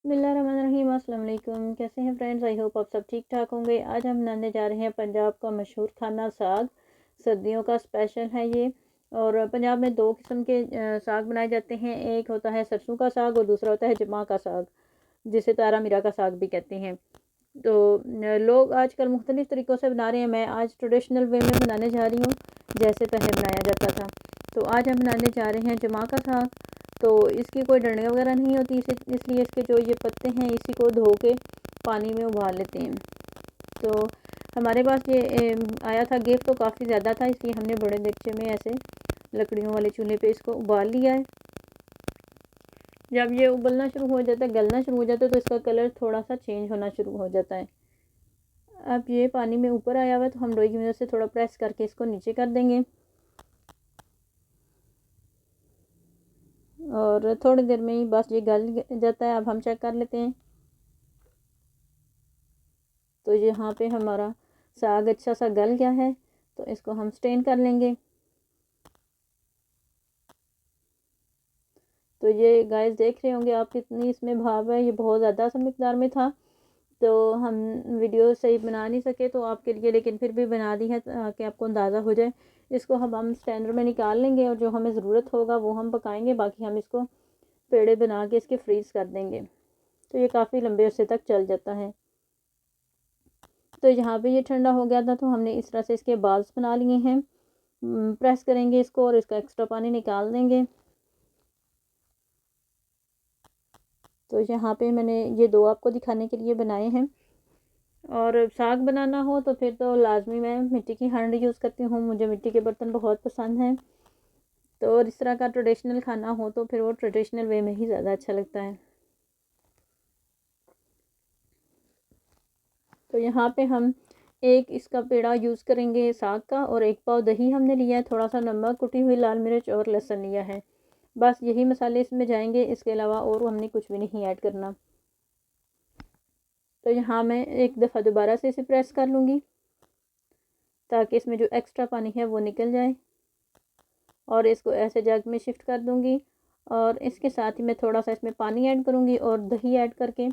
बिस्मिल्लाहिर्रहमानिर्रहीम। अस्सलाम वालेकुम। कैसे हैं फ्रेंड्स? आई होप आप सब ठीक ठाक होंगे। आज हम बनाने जा रहे हैं पंजाब का मशहूर खाना साग। सर्दियों का स्पेशल है ये। और पंजाब में दो किस्म के साग बनाए जाते हैं। एक होता है सरसों का साग और दूसरा होता है जमा का साग, जिसे तारा मीरा का साग भी कहते हैं। तो लोग आजकल मुख्तलिफ़ तरीक़ों से बना रहे हैं। मैं आज ट्रेडिशनल वे में बनाने जा रही हूँ, जैसे पहले बनाया जाता था। तो आज हम बनाने जा रहे हैं जमा का साग। तो इसकी कोई डंडियाँ वगैरह नहीं होती, इसलिए इसके जो ये पत्ते हैं इसी को धो के पानी में उबाल लेते हैं। तो हमारे पास ये आया था गिफ्ट, तो काफ़ी ज़्यादा था, इसलिए हमने बड़े देगचे में ऐसे लकड़ियों वाले चूल्हे पे इसको उबाल लिया है। जब ये उबलना शुरू हो जाता है, गलना शुरू हो जाता है, तो इसका कलर थोड़ा सा चेंज होना शुरू हो जाता है। अब ये पानी में ऊपर आया हुआ है, तो हम लोई की मदद से थोड़ा प्रेस करके इसको नीचे कर देंगे और थोड़ी देर में ही बस ये गल जाता है। अब हम चेक कर लेते हैं। तो यहाँ पे हमारा साग अच्छा सा गल गया है, तो इसको हम स्टेन कर लेंगे। तो ये गाइस देख रहे होंगे आप कितनी इसमें भाव है, ये बहुत ज़्यादा सा मिकदार में था, तो हम वीडियो सही बना नहीं सके तो आपके लिए, लेकिन फिर भी बना दी है ताकि आपको अंदाज़ा हो जाए। इसको हम स्टैंडर में निकाल लेंगे और जो हमें ज़रूरत होगा वो हम पकाएंगे, बाकी हम इसको पेड़े बना के इसके फ्रीज़ कर देंगे। तो ये काफ़ी लंबे अरसे तक चल जाता है। तो यहाँ पे ये ठंडा हो गया था, तो हमने इस तरह से इसके बाल्स बना लिए हैं। प्रेस करेंगे इसको और इसका एक्स्ट्रा पानी निकाल देंगे। तो यहाँ पे मैंने ये दो आपको दिखाने के लिए बनाए हैं। और साग बनाना हो तो फिर तो लाजमी मैं मिट्टी की हांडी यूज़ करती हूँ, मुझे मिट्टी के बर्तन बहुत पसंद हैं। तो और इस तरह का ट्रेडिशनल खाना हो तो फिर वो ट्रेडिशनल वे में ही ज़्यादा अच्छा लगता है। तो यहाँ पे हम एक इसका पेड़ा यूज़ करेंगे साग का, और एक पाव दही हमने लिया है, थोड़ा सा नमक, कुटी हुई लाल मिर्च और लहसुन लिया है। बस यही मसाले इसमें जाएंगे, इसके अलावा और हमने कुछ भी नहीं ऐड करना। तो यहाँ मैं एक दफ़ा दोबारा से इसे प्रेस कर लूँगी ताकि इसमें जो एक्स्ट्रा पानी है वो निकल जाए, और इसको ऐसे जग में शिफ्ट कर दूँगी। और इसके साथ ही मैं थोड़ा सा इसमें पानी ऐड करूँगी और दही ऐड करके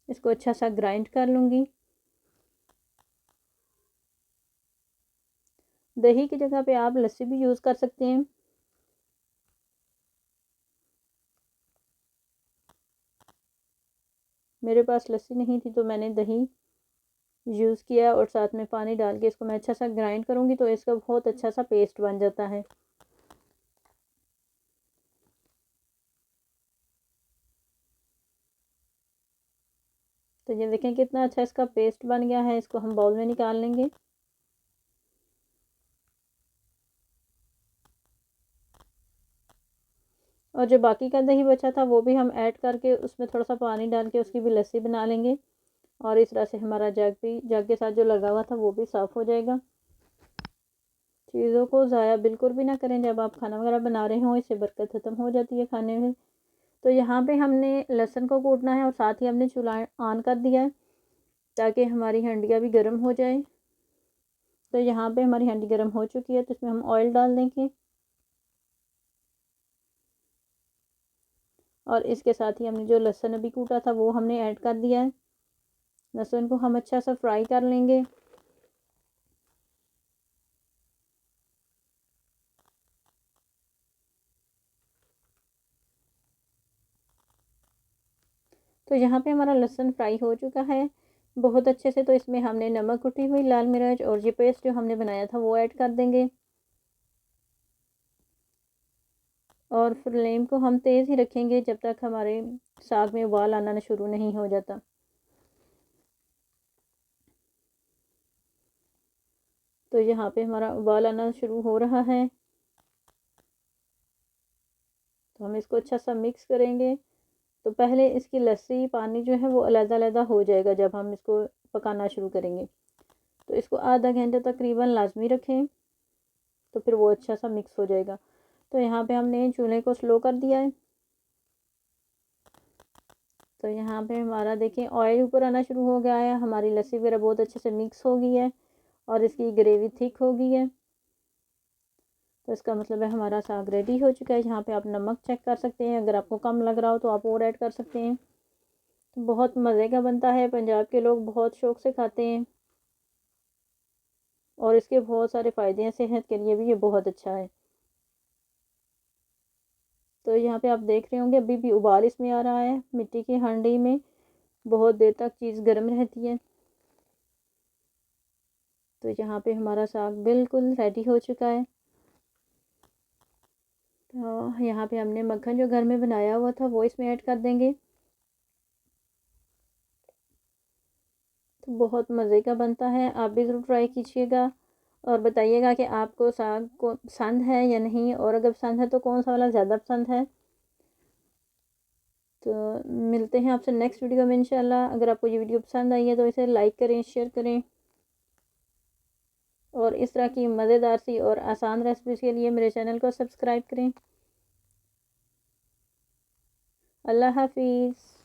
इसको अच्छा सा ग्राइंड कर लूँगी। दही की जगह पे आप लस्सी भी यूज़ कर सकते हैं। मेरे पास लस्सी नहीं थी तो मैंने दही यूज़ किया और साथ में पानी डाल के इसको मैं अच्छा सा ग्राइंड करूँगी, तो इसका बहुत अच्छा सा पेस्ट बन जाता है। तो ये देखें कितना अच्छा इसका पेस्ट बन गया है। इसको हम बाउल में निकाल लेंगे। और जो बाकी का दही बचा था वो भी हम ऐड करके उसमें थोड़ा सा पानी डाल के उसकी भी लस्सी बना लेंगे। और इस तरह से हमारा जग के साथ जो लगा हुआ था वो भी साफ़ हो जाएगा। चीज़ों को ज़ाया बिल्कुल भी ना करें, जब आप खाना वगैरह बना रहे हों, इससे बरकत ख़त्म हो जाती है खाने में। तो यहाँ पे हमने लहसुन को कूटना है और साथ ही हमने चूल्हा ऑन कर दिया है ताकि हमारी हंडिया भी गर्म हो जाए। तो यहाँ पे हमारी हंडी गर्म हो चुकी है, तो इसमें हम ऑयल डाल देंगे और इसके साथ ही हमने जो लहसुन अभी कूटा था वो हमने ऐड कर दिया है। लहसुन को हम अच्छा सा फ्राई कर लेंगे। तो यहाँ पे हमारा लहसुन फ्राई हो चुका है बहुत अच्छे से। तो इसमें हमने नमक, कुटी हुई लाल मिर्च और ये पेस्ट जो हमने बनाया था वो ऐड कर देंगे। और फ्लेम को हम तेज़ ही रखेंगे जब तक हमारे साग में उबाल आना शुरू नहीं हो जाता। तो यहाँ पे हमारा उबाल आना शुरू हो रहा है, तो हम इसको अच्छा सा मिक्स करेंगे। तो पहले इसकी लस्सी पानी जो है वो अलग-अलग हो जाएगा जब हम इसको पकाना शुरू करेंगे। तो इसको आधा घंटे तकरीबन लाजमी रखें, तो फिर वो अच्छा सा मिक्स हो जाएगा। तो यहाँ पे हमने चूल्हे को स्लो कर दिया है। तो यहाँ पे हमारा देखें ऑयल ऊपर आना शुरू हो गया है, हमारी लस्सी वगैरह बहुत अच्छे से मिक्स हो गई है और इसकी ग्रेवी थिक हो गई है। तो इसका मतलब है हमारा साग रेडी हो चुका है। यहाँ पे आप नमक चेक कर सकते हैं, अगर आपको कम लग रहा हो तो आप और ऐड कर सकते हैं। बहुत मज़े का बनता है, पंजाब के लोग बहुत शौक़ से खाते हैं और इसके बहुत सारे फ़ायदे हैं, सेहत के लिए भी ये बहुत अच्छा है। तो यहाँ पे आप देख रहे होंगे अभी भी उबाल इसमें आ रहा है, मिट्टी की हांडी में बहुत देर तक चीज़ गर्म रहती है। तो यहाँ पे हमारा साग बिल्कुल रेडी हो चुका है। तो यहाँ पे हमने मक्खन जो घर में बनाया हुआ था वो इसमें ऐड कर देंगे। तो बहुत मज़े का बनता है, आप भी ज़रूर ट्राई कीजिएगा और बताइएगा कि आपको साग को पसंद है या नहीं, और अगर पसंद है तो कौन सा वाला ज़्यादा पसंद है। तो मिलते हैं आपसे नेक्स्ट वीडियो में इंशाल्लाह। अगर आपको ये वीडियो पसंद आई है तो इसे लाइक करें, शेयर करें और इस तरह की मज़ेदार सी और आसान रेसिपीज़ के लिए मेरे चैनल को सब्सक्राइब करें। अल्लाह हाफिज़।